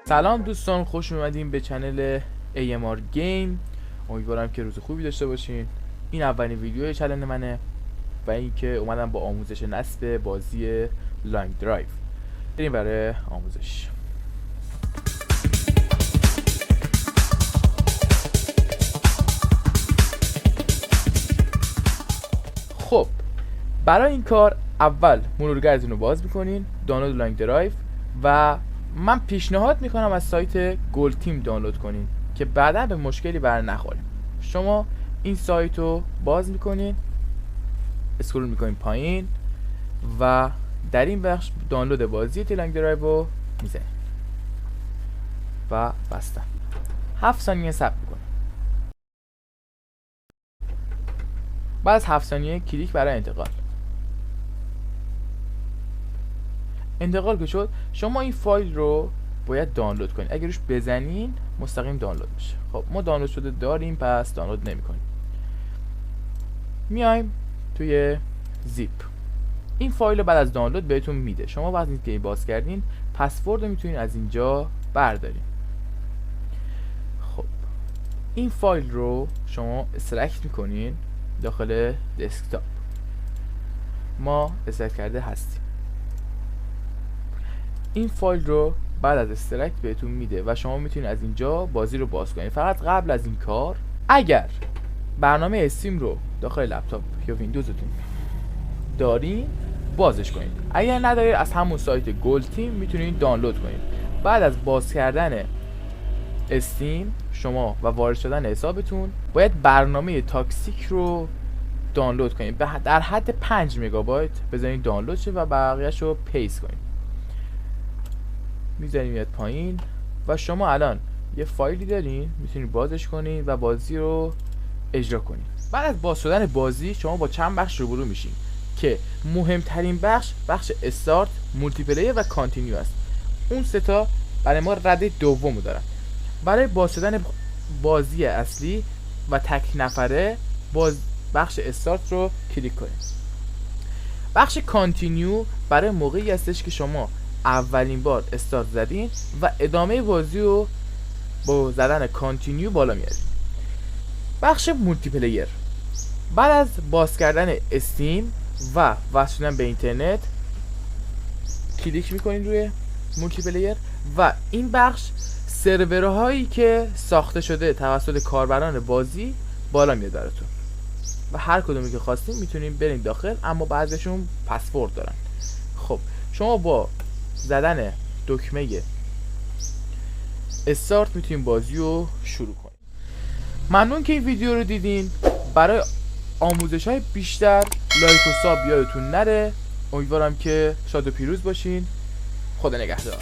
سلام دوستان، خوش اومدین به چنل AMR Game. امیدوارم که روز خوبی داشته باشین. این اولین ویدیوی چنل منه و اینکه اومدم با آموزش نصب بازی لانگ درایو. بریم برای آموزش. خب برای این کار اول مرورگرتون رو باز میکنین، دانلود لانگ درایو، و من پیشنهاد میکنم از سایت گلد تیم دانلود کنین که بعدا به مشکلی بر نخوریم. شما این سایت رو باز میکنین، اسکرول میکنین پایین و در این بخش دانلود بازی لانگ درایو رو میزنین و بستن. 7 ثانیه صبر میکنین. بعد از 7 ثانیه کلیک برای انتقال که شد، شما این فایل رو باید دانلود کنید. اگر روش بزنین مستقیم دانلود میشه. خب ما دانلود شده داریم، پس دانلود نمی‌کنیم. میایم توی زیپ. این فایل رو بعد از دانلود بهتون میده. شما وقتی که باز کردین پسورد رو میتونین از اینجا بردارین. خب این فایل رو شما استرکت میکنین داخل دسکتاپ. ما استرکت کرده هستیم. این فایل رو بعد از استرکت بهتون میده و شما میتونید از اینجا بازی رو باز کنید. فقط قبل از این کار اگر برنامه استیم رو داخل لپتاپ یا ویندوزتون دارین بازش کنید. اگر ندارید از همون سایت گلد تیم میتونید دانلود کنید. بعد از باز کردن استیم شما و وارد شدن حسابتون باید برنامه تاکسیک رو دانلود کنید. در حد 5 مگابایت بذارید دانلود شه و بقیه‌اش رو پیست کنید. میذاریم میاد پایین و شما الان یه فایلی دارین، میتونید بازش کنید و بازی رو اجرا کنید. بعد از باز شدن بازی شما با چند بخش روبرو میشین که مهمترین بخش استارت، مولتی پلیر و کانتینیو است. اون سه تا برای ما رده دومو دارن. برای باز شدن بازی اصلی و تک نفره بخش استارت رو کلیک کنید. بخش کانتینیو برای موقعی هستش که شما اولین بار استارت زدین و ادامه بازی رو با زدن کانتینیو بالا میارین. بخش مولتی پلیر بعد از باز کردن استیم و وصل شدن به اینترنت کلیک میکنین روی مولتی پلیر و این بخش سرورهایی که ساخته شده توسط کاربران بازی بالا میاد براتون و هر کدومی که خواستین میتونین برین داخل، اما بعضیشون پسورد دارن. خب شما با زدن دکمه استارت میتونین بازی رو شروع کنید. ممنون که این ویدیو رو دیدین. برای آموزش های بیشتر لایک و ساب یادتون نره. امیدوارم که شاد و پیروز باشین. خدا نگهدار.